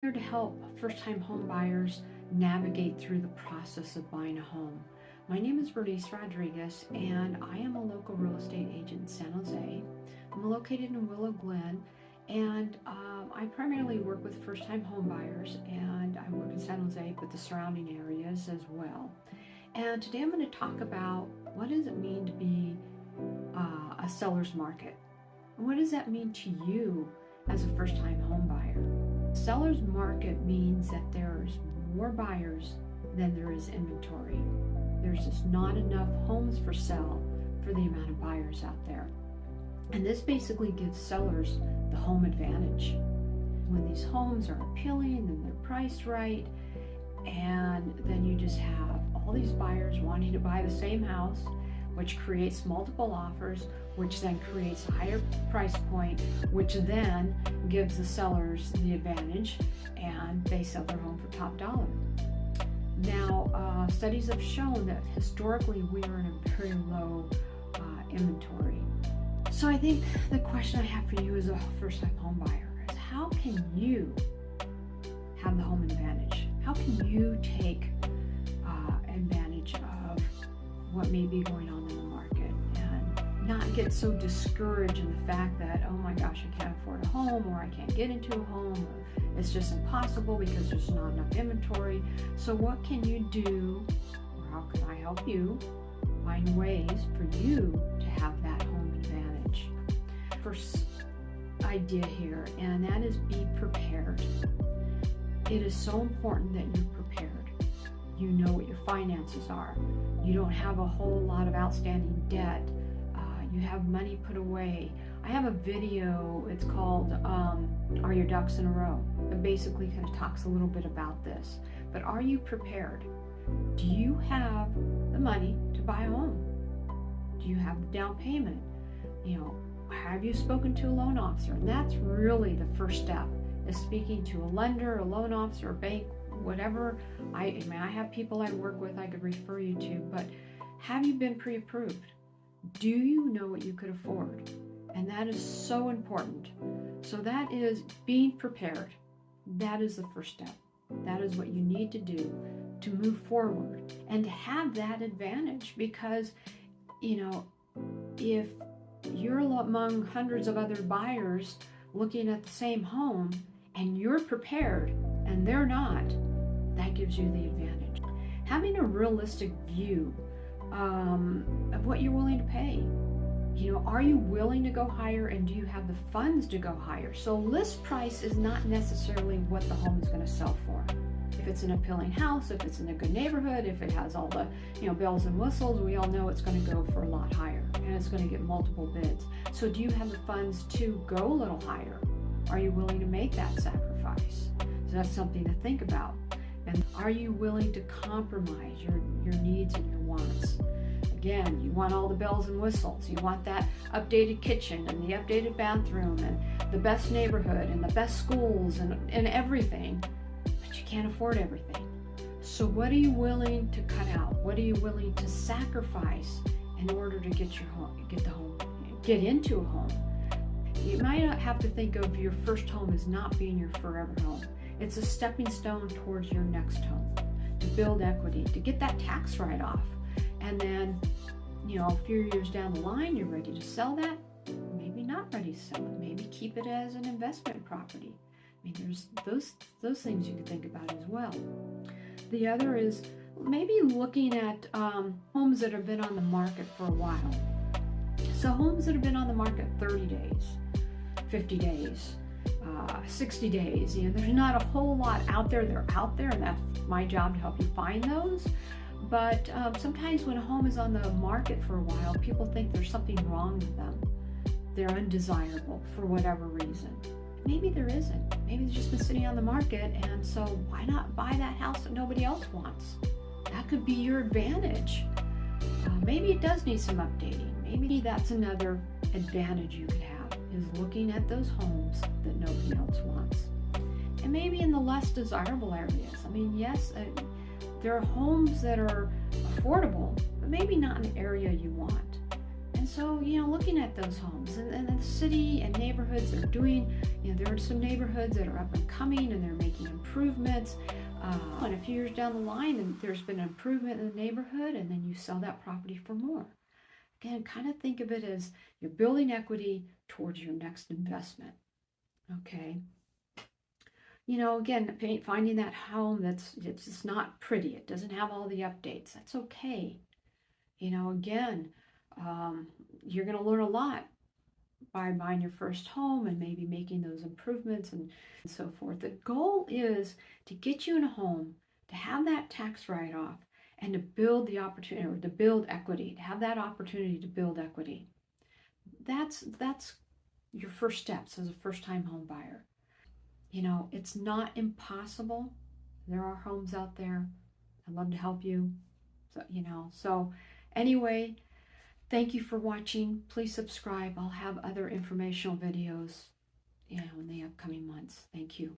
Here to help first-time home buyers navigate through the process of buying a home. My name is Bernice Rodriguez, and I am a local real estate agent in San Jose. I'm located in Willow Glen, and I primarily work with first-time home buyers, and I work in San Jose, but the surrounding areas as well. And today I'm going to talk about what does it mean to be a seller's market? And what does that mean to you as a first-time home buyer? Seller's market means that there's more buyers than there is inventory. There's just not enough homes for sale for the amount of buyers out there. And this basically gives sellers the home advantage. When these homes are appealing and they're priced right, and then you just have all these buyers wanting to buy the same house, which creates multiple offers, which then creates a higher price point, which then gives the sellers the advantage, and they sell their home for top dollar. Now, studies have shown that historically we are in a very low inventory. So I think the question I have for you as a first-time home buyer is, how can you have the home advantage? How can you take advantage of what may be going on in the market and not get so discouraged in the fact that, oh my gosh, I can't afford a home, or I can't get into a home, or it's just impossible because there's not enough inventory. So what can you do, or how can I help you find ways for you to have that home advantage? First idea here, and that is be prepared. It is so important that you're prepared. You know what your finances are. You don't have a whole lot of outstanding debt. You have money put away. I have a video, it's called Are Your Ducks in a Row? It basically kind of talks a little bit about this. But are you prepared? Do you have the money to buy a home? Do you have the down payment? Have you spoken to a loan officer? And that's really the first step, is speaking to a lender, a loan officer, a bank, whatever. I have people I work with I could refer you to, but have you been pre-approved? Do you know what you could afford? And that is so important. So that is being prepared. That is the first step. That is what you need to do to move forward and to have that advantage, because if you're among hundreds of other buyers looking at the same home and you're prepared and they're not, that gives you the advantage. Having a realistic view of what you're willing to pay. Are you willing to go higher, and do you have the funds to go higher? So list price is not necessarily what the home is going to sell for. If it's an appealing house, if it's in a good neighborhood, if it has all the bells and whistles, we all know it's going to go for a lot higher, and it's going to get multiple bids. So do you have the funds to go a little higher? Are you willing to make that sacrifice? So that's something to think about. And are you willing to compromise your needs and your wants? Again, you want all the bells and whistles. You want that updated kitchen and the updated bathroom and the best neighborhood and the best schools and everything, but you can't afford everything. So what are you willing to cut out? What are you willing to sacrifice in order to get into a home? You might not have to think of your first home as not being your forever home. It's a stepping stone towards your next home, to build equity, to get that tax write-off. And then, a few years down the line, you're ready to sell that. Maybe not ready to sell it. Maybe keep it as an investment property. There's those things you can think about as well. The other is maybe looking at homes that have been on the market for a while. So homes that have been on the market 30 days, 50 days, 60 days. There's not a whole lot out there. They're out there, and that's my job to help you find those. But sometimes when a home is on the market for a while, people think there's something wrong with them. They're undesirable for whatever reason. Maybe there isn't. Maybe it's just been sitting on the market, and so why not buy that house that nobody else wants? That could be your advantage. Maybe it does need some updating. Maybe that's another advantage you could have, is looking at those homes that nobody else wants. And maybe in the less desirable areas. Yes, there are homes that are affordable, but maybe not in the area you want. And so, looking at those homes and the city and neighborhoods are doing, there are some neighborhoods that are up and coming and they're making improvements. And a few years down the line, and there's been an improvement in the neighborhood, and then you sell that property for more. Again, kind of think of it as you're building equity towards your next investment. Okay. Again, finding that home it's just not pretty. It doesn't have all the updates. That's okay. Again, you're going to learn a lot by buying your first home and maybe making those improvements and so forth. The goal is to get you in a home, to have that tax write-off, and to build the opportunity, or to build equity, to have that opportunity to build equity. That's your first steps as a first-time home buyer. It's not impossible. There are homes out there. I'd love to help you. So anyway, thank you for watching. Please subscribe. I'll have other informational videos, in the upcoming months. Thank you.